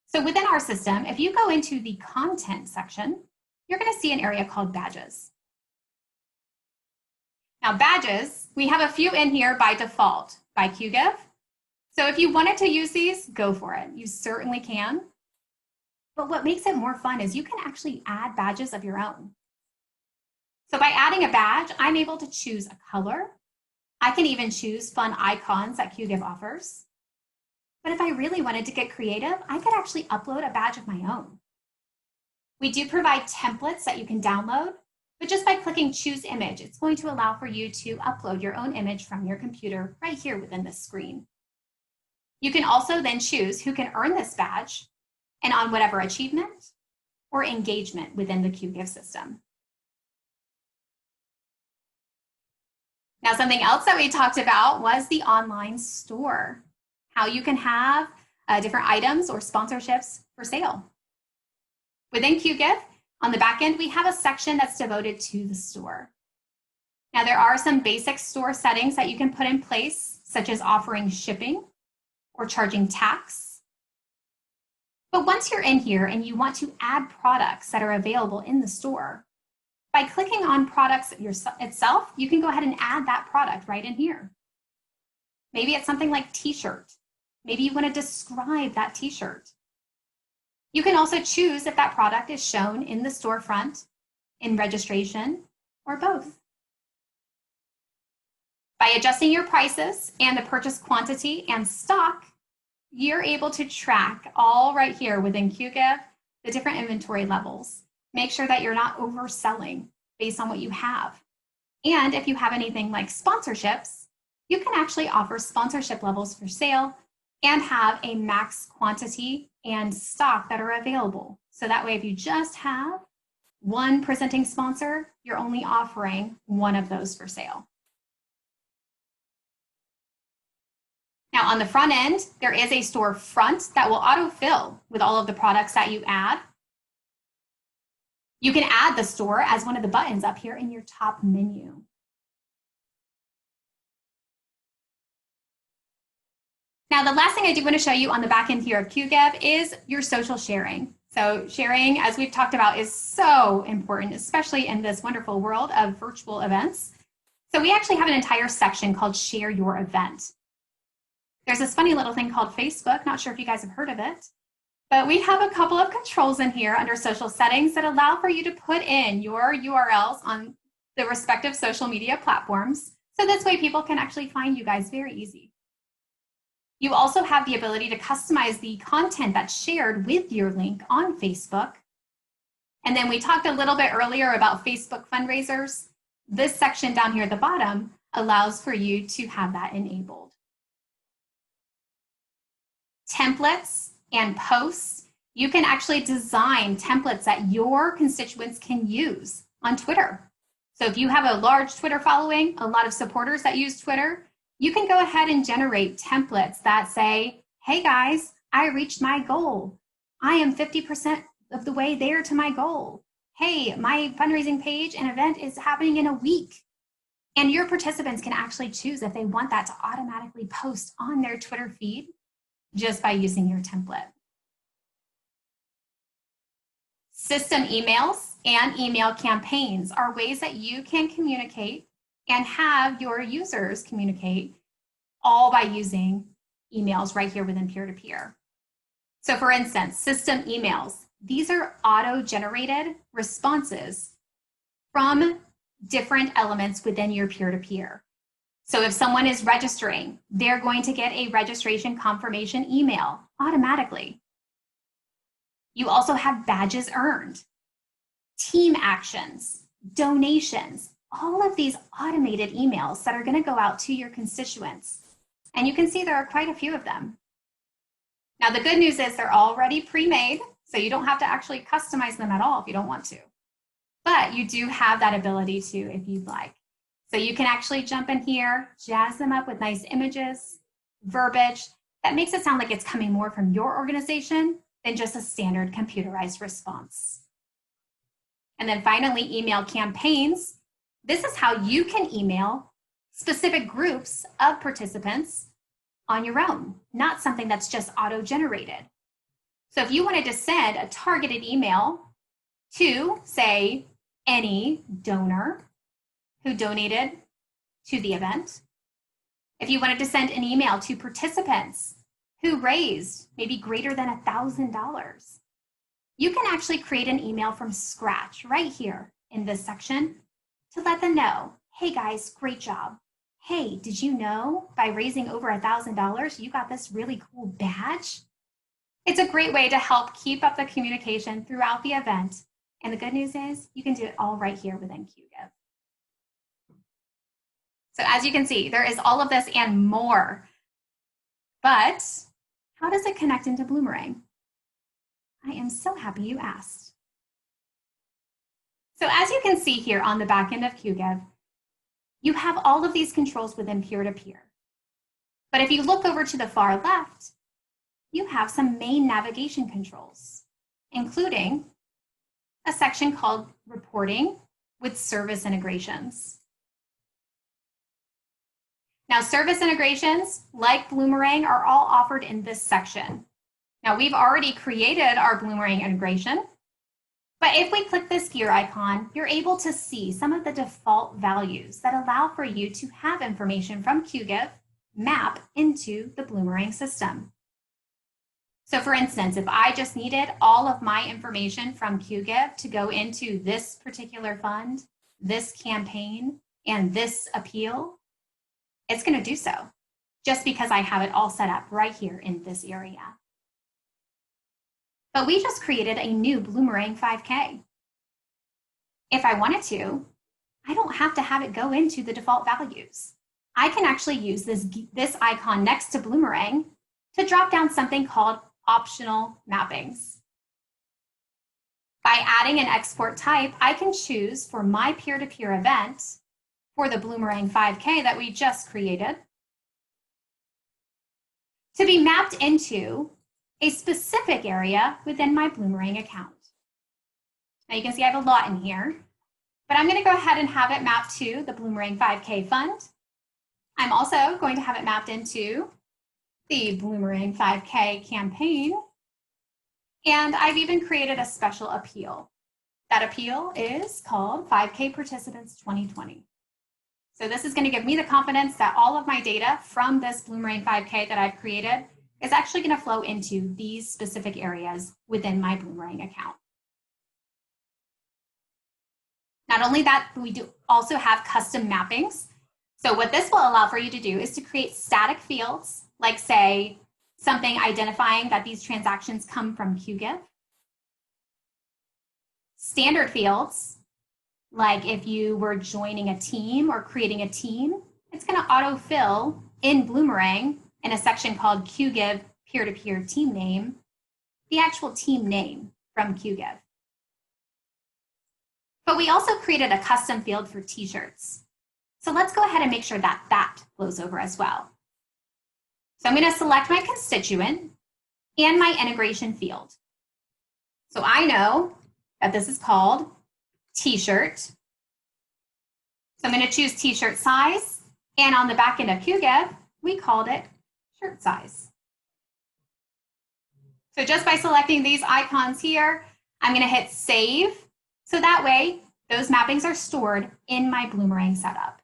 So within our system, if you go into the content section, you're going to see an area called badges. Now badges, we have a few in here by default by Qgiv. So if you wanted to use these, go for it. You certainly can. But what makes it more fun is you can actually add badges of your own. So by adding a badge, I'm able to choose a color. I can even choose fun icons that Qgiv offers. But if I really wanted to get creative, I could actually upload a badge of my own. We do provide templates that you can download, but just by clicking Choose Image, it's going to allow for you to upload your own image from your computer right here within this screen. You can also then choose who can earn this badge and on whatever achievement or engagement within the Qgiv system. Now, something else that we talked about was the online store, how you can have different items or sponsorships for sale. Within Qgiv, on the back end, we have a section that's devoted to the store. Now, there are some basic store settings that you can put in place, such as offering shipping or charging tax. But once you're in here and you want to add products that are available in the store, by clicking on products itself, you can go ahead and add that product right in here. Maybe it's something like t-shirt. Maybe you want to describe that t-shirt. You can also choose if that product is shown in the storefront, in registration, or both. By adjusting your prices and the purchase quantity and stock, you're able to track all right here within Qgiv the different inventory levels. Make sure that you're not overselling based on what you have. And if you have anything like sponsorships, you can actually offer sponsorship levels for sale and have a max quantity and stock that are available. So that way, if you just have one presenting sponsor, you're only offering one of those for sale. Now on the front end, there is a store front that will autofill with all of the products that you add. You can add the store as one of the buttons up here in your top menu. Now, the last thing I do want to show you on the back end here of Qgiv is your social sharing. So sharing, as we've talked about, is so important, especially in this wonderful world of virtual events. So we actually have an entire section called Share Your Event. There's this funny little thing called Facebook. Not sure if you guys have heard of it, but we have a couple of controls in here under social settings that allow for you to put in your URLs on the respective social media platforms. So this way people can actually find you guys very easy. You also have the ability to customize the content that's shared with your link on Facebook. And then we talked a little bit earlier about Facebook fundraisers. This section down here at the bottom allows for you to have that enabled. Templates and posts. You can actually design templates that your constituents can use on Twitter. So if you have a large Twitter following, a lot of supporters that use Twitter, you can go ahead and generate templates that say, hey guys, I reached my goal. I am 50% of the way there to my goal. Hey, my fundraising page and event is happening in a week. And your participants can actually choose if they want that to automatically post on their Twitter feed just by using your template. System emails and email campaigns are ways that you can communicate and have your users communicate all by using emails right here within Peer-to-Peer. So for instance, system emails, these are auto-generated responses from different elements within your Peer-to-Peer. So if someone is registering, they're going to get a registration confirmation email automatically. You also have badges earned, team actions, donations, all of these automated emails that are going to go out to your constituents. And you can see there are quite a few of them. Now, the good news is they're already pre-made, so you don't have to actually customize them at all if you don't want to. But you do have that ability to if you'd like. So you can actually jump in here, jazz them up with nice images, verbiage that makes it sound like it's coming more from your organization than just a standard computerized response. And then finally, email campaigns. This is how you can email specific groups of participants on your own, not something that's just auto-generated. So if you wanted to send a targeted email to, say, any donor who donated to the event, if you wanted to send an email to participants who raised maybe greater than $1,000, you can actually create an email from scratch right here in this section to let them know, hey guys, great job. Hey, did you know by raising over $1,000, you got this really cool badge? It's a great way to help keep up the communication throughout the event. And the good news is you can do it all right here within Qgiv. So as you can see, there is all of this and more. But how does it connect into Bloomerang? I am so happy you asked. So as you can see here on the back end of Qgiv, you have all of these controls within Peer-to-Peer. But if you look over to the far left, you have some main navigation controls, including a section called Reporting with Service Integrations. Now, service integrations, like Bloomerang, are all offered in this section. Now, we've already created our Bloomerang integration, but if we click this gear icon, you're able to see some of the default values that allow for you to have information from Qgiv map into the Bloomerang system. So for instance, if I just needed all of my information from Qgiv to go into this particular fund, this campaign, and this appeal, it's going to do so just because I have it all set up right here in this area. But we just created a new Bloomerang 5K. If I wanted to, I don't have to have it go into the default values. I can actually use this icon next to Bloomerang to drop down something called optional mappings. By adding an export type, I can choose for my peer-to-peer event for the Bloomerang 5K that we just created to be mapped into a specific area within my Bloomerang account. Now you can see I have a lot in here, but I'm going to go ahead and have it mapped to the Bloomerang 5K fund. I'm also going to have it mapped into the Bloomerang 5K campaign. And I've even created a special appeal. That appeal is called 5K Participants 2020. So this is going to give me the confidence that all of my data from this Bloomerang 5K that I've created is actually going to flow into these specific areas within my Bloomerang account. Not only that, we do also have custom mappings. So what this will allow for you to do is to create static fields, like say, something identifying that these transactions come from Qgiv. Standard fields, like if you were joining a team or creating a team, it's going to autofill in Bloomerang in a section called Qgiv Peer-to-Peer Team Name, the actual team name from Qgiv. But we also created a custom field for t-shirts. So let's go ahead and make sure that that flows over as well. So I'm going to select my constituent and my integration field. So I know that this is called t-shirt. So I'm going to choose t-shirt size, and on the back end of Qgiv, we called it shirt size. So just by selecting these icons here, I'm going to hit save. So that way, those mappings are stored in my Bloomerang setup.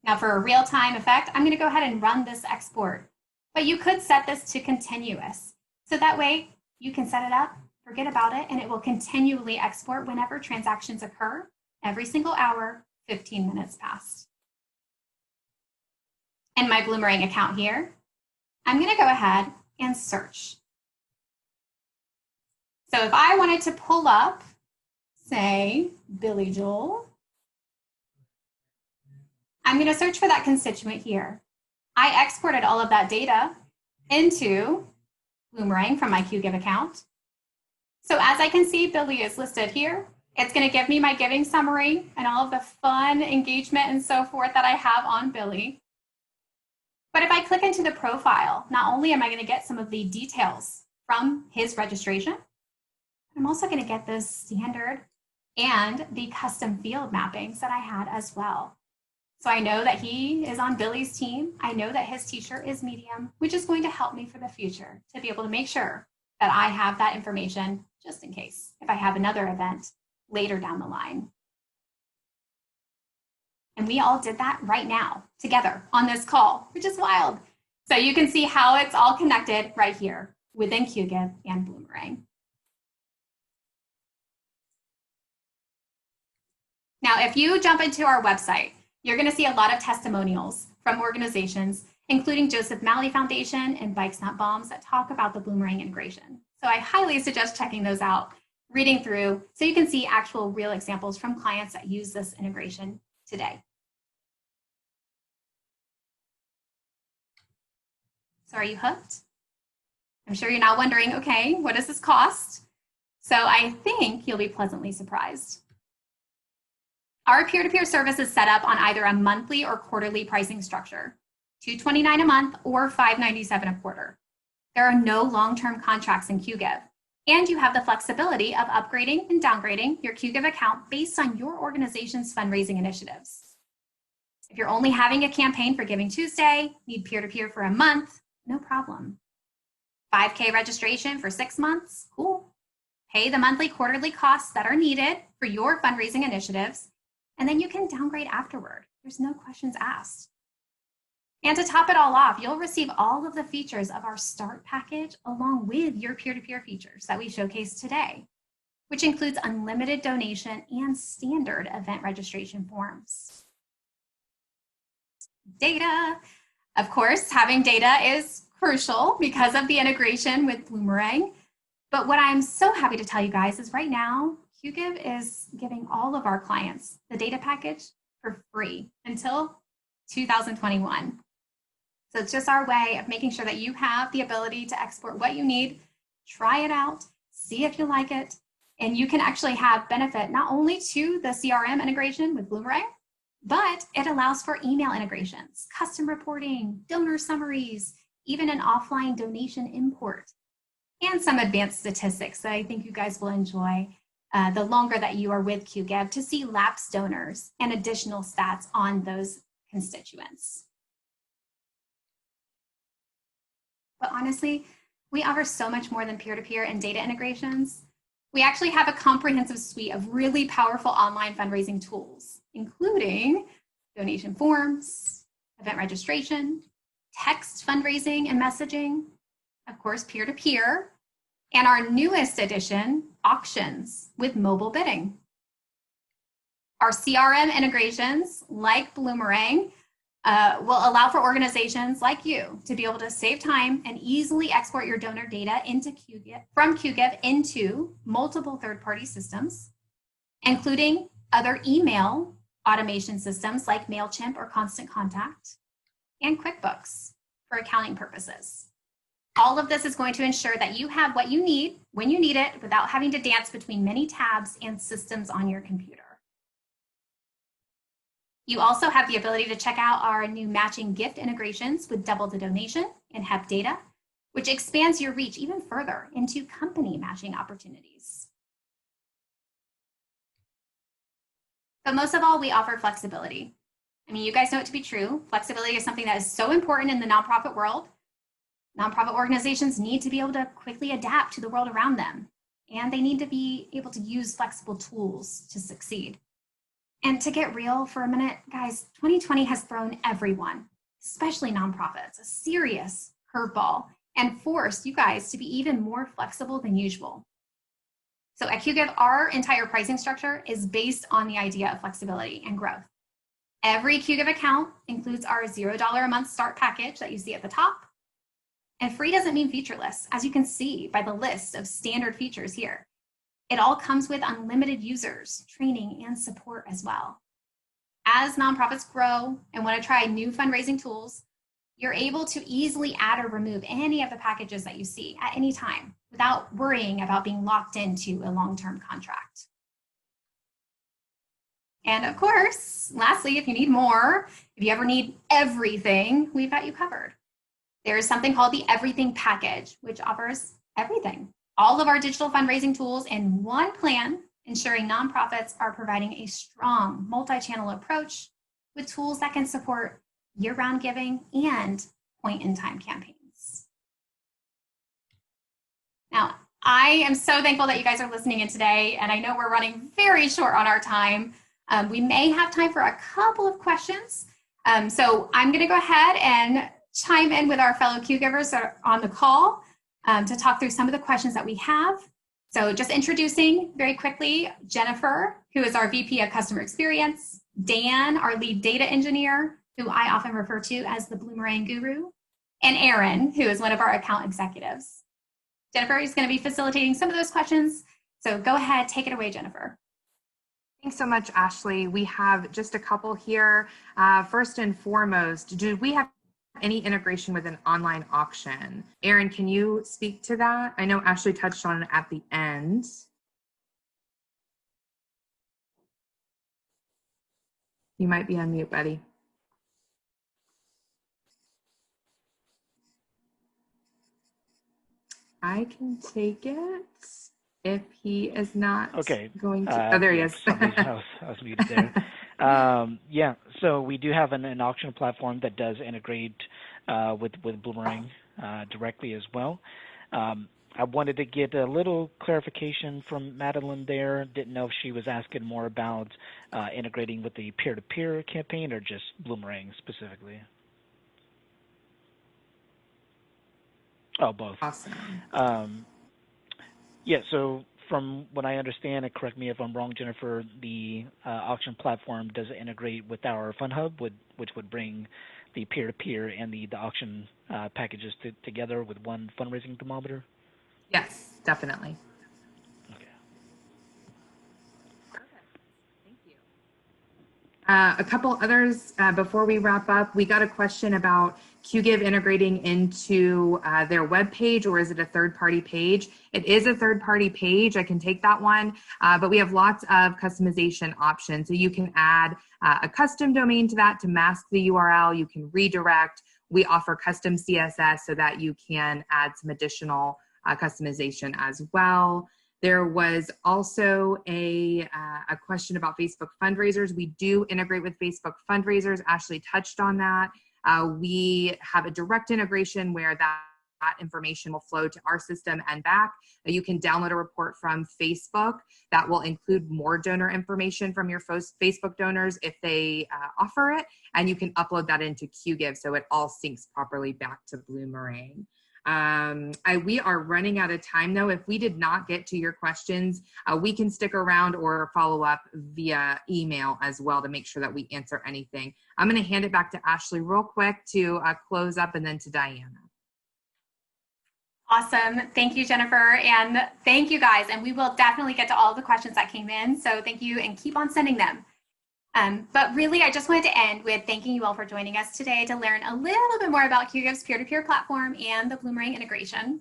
Now for a real-time effect, I'm going to go ahead and run this export, but you could set this to continuous. So that way you can set it up, forget about it, and it will continually export whenever transactions occur every single hour, 15 minutes past. In my Bloomerang account here, I'm going to go ahead and search. So if I wanted to pull up, say, Billy Joel, I'm going to search for that constituent here. I exported all of that data into Bloomerang from my Qgiv account. So as I can see, Billy is listed here. It's going to give me my giving summary and all of the fun engagement and so forth that I have on Billy. But if I click into the profile, not only am I going to get some of the details from his registration, I'm also going to get those standard and the custom field mappings that I had as well. So I know that he is on Billy's team. I know that his t-shirt is medium, which is going to help me for the future to be able to make sure that I have that information just in case if I have another event later down the line. And we all did that right now together on this call, which is wild. So you can see how it's all connected right here within Qgiv and Bloomerang. Now, if you jump into our website, you're going to see a lot of testimonials from organizations, including Joseph Malley Foundation and Bikes Not Bombs, that talk about the Bloomerang integration. So I highly suggest checking those out, reading through, so you can see actual real examples from clients that use this integration today. So are you hooked? I'm sure you're now wondering, okay, what does this cost? So I think you'll be pleasantly surprised. Our peer-to-peer service is set up on either a monthly or quarterly pricing structure. $229 a month, or $597 a quarter. There are no long-term contracts in Qgiv, and you have the flexibility of upgrading and downgrading your Qgiv account based on your organization's fundraising initiatives. If you're only having a campaign for Giving Tuesday, need peer-to-peer for a month, no problem. 5K registration for 6 months, cool. Pay the monthly, quarterly costs that are needed for your fundraising initiatives, and then you can downgrade afterward. There's no questions asked. And to top it all off, you'll receive all of the features of our Start package along with your peer-to-peer features that we showcased today, which includes unlimited donation and standard event registration forms. Data. Of course, having data is crucial because of the integration with Bloomerang. But what I'm so happy to tell you guys is right now, Qgiv is giving all of our clients the data package for free until 2021. So it's just our way of making sure that you have the ability to export what you need, try it out, see if you like it, and you can actually have benefit not only to the CRM integration with Bloomerang, but it allows for email integrations, custom reporting, donor summaries, even an offline donation import, and some advanced statistics that I think you guys will enjoy the longer that you are with Qgiv to see lapsed donors and additional stats on those constituents. But honestly, we offer so much more than peer-to-peer and data integrations. We actually have a comprehensive suite of really powerful online fundraising tools, including donation forms, event registration, text fundraising and messaging, of course, peer-to-peer, and our newest addition, auctions with mobile bidding. Our CRM integrations, like Bloomerang, will allow for organizations like you to be able to save time and easily export your donor data into from Qgiv into multiple third-party systems, including other email automation systems like MailChimp or Constant Contact, and QuickBooks for accounting purposes. All of this is going to ensure that you have what you need when you need it without having to dance between many tabs and systems on your computer. You also have the ability to check out our new matching gift integrations with Double the Donation and HEP Data, which expands your reach even further into company matching opportunities. But most of all, we offer flexibility. I mean, you guys know it to be true. Flexibility is something that is so important in the nonprofit world. Nonprofit organizations need to be able to quickly adapt to the world around them, and they need to be able to use flexible tools to succeed. And to get real for a minute, guys, 2020 has thrown everyone, especially nonprofits, a serious curveball and forced you guys to be even more flexible than usual. So at Qgiv, our entire pricing structure is based on the idea of flexibility and growth. Every Qgiv account includes our $0 a month start package that you see at the top. And free doesn't mean featureless, as you can see by the list of standard features here. It all comes with unlimited users, training, and support as well. As nonprofits grow and want to try new fundraising tools, you're able to easily add or remove any of the packages that you see at any time without worrying about being locked into a long-term contract. And of course, lastly, if you need more, if you ever need everything, we've got you covered. There's something called the Everything Package, which offers everything. All of our digital fundraising tools in one plan, ensuring nonprofits are providing a strong multi-channel approach with tools that can support year-round giving and point-in-time campaigns. Now, I am so thankful that you guys are listening in today, and I know we're running very short on our time. We may have time for a couple of questions. So I'm going to go ahead and chime in with our fellow Qgivers that are on the call to talk through some of the questions that we have. So just introducing very quickly Jennifer, who is our VP of Customer Experience, Dan, our lead data engineer, who I often refer to as the Bloomerang guru, and Aaron, who is one of our account executives. Jennifer is going to be facilitating some of those questions. So go ahead, take it away, Jennifer. Thanks so much, Ashley. We have just a couple here. First and foremost, do we have any integration with an online auction? Aaron, can you speak to that? I know Ashley touched on it at the end. You might be on mute, buddy. I can take it if he is not Okay. going to. Oh, there he Yeah, is. for some reason I was muted there. Yeah, so we do have an auction platform that does integrate with Bloomerang directly as well. I wanted to get a little clarification from Madeline there. Didn't know if she was asking more about integrating with the peer-to-peer campaign or just Bloomerang specifically. Oh, both. Awesome. Yeah, so from what I understand, and correct me if I'm wrong, Jennifer, the auction platform does integrate with our Fund Hub, which would bring the peer-to-peer and the auction packages together with one fundraising thermometer? Yes, definitely. Okay. Perfect. Thank you. A couple others before we wrap up. We got a question about Qgiv integrating into their web page, or is it a third-party page? It is a third-party page. I can take that one, but we have lots of customization options. So you can add a custom domain to that to mask the URL. You can redirect. We offer custom CSS so that you can add some additional customization as well. There was also a question about Facebook fundraisers. We do integrate with Facebook fundraisers. Ashley touched on that. We have a direct integration where that information will flow to our system and back. You can download a report from Facebook that will include more donor information from your Facebook donors if they offer it, and you can upload that into Qgiv so it all syncs properly back to Bloomerang. We are running out of time though. If we did not get to your questions, we can stick around or follow up via email as well to make sure that we answer anything. I'm going to hand it back to Ashley real quick to close up, and then to Diana. Awesome. Thank you, Jennifer. And thank you guys. And we will definitely get to all the questions that came in. So thank you, and keep on sending them. But really, I just wanted to end with thanking you all for joining us today to learn a little bit more about Qgiv's peer-to-peer platform and the Bloomerang integration.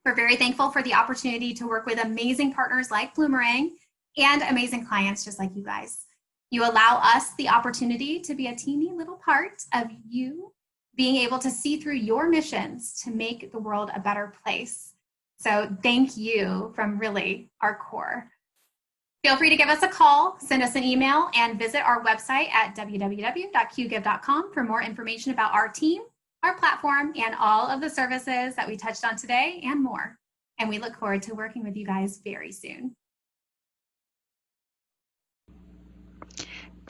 We're very thankful for the opportunity to work with amazing partners like Bloomerang and amazing clients just like you guys. You allow us the opportunity to be a teeny little part of you being able to see through your missions to make the world a better place. So thank you from really our core. Feel free to give us a call, send us an email, and visit our website at www.qgiv.com for more information about our team, our platform, and all of the services that we touched on today and more. And we look forward to working with you guys very soon.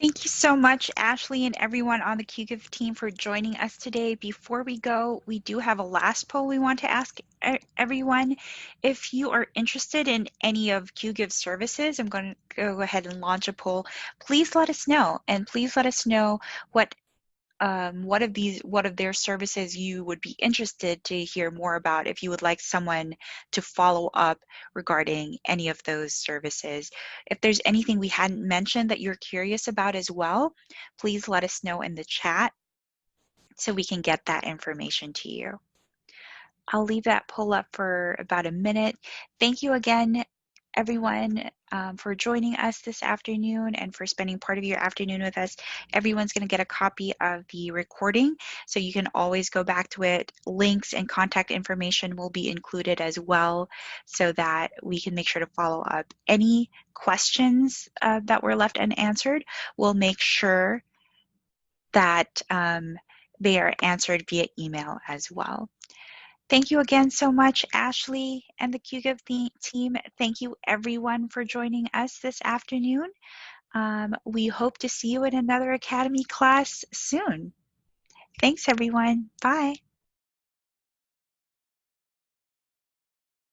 Thank you so much, Ashley, and everyone on the Qgiv team for joining us today. Before we go, we do have a last poll we want to ask everyone. If you are interested in any of Qgiv's services, I'm going to go ahead and launch a poll. Please let us know, and please let us know what of their services you would be interested to hear more about, if you would like someone to follow up regarding any of those services. If there's anything we hadn't mentioned that you're curious about as well, please let us know in the chat so we can get that information to you. I'll leave that poll up for about a minute. Thank you again, everyone, for joining us this afternoon and for spending part of your afternoon with us. Everyone's going to get a copy of the recording, so you can always go back to it. Links and contact information will be included as well, so that we can make sure to follow up. Any questions that were left unanswered, we'll make sure that they are answered via email as well. Thank you again so much, Ashley and the Qgiv team. Thank you, everyone, for joining us this afternoon. We hope to see you in another Academy class soon. Thanks, everyone. Bye.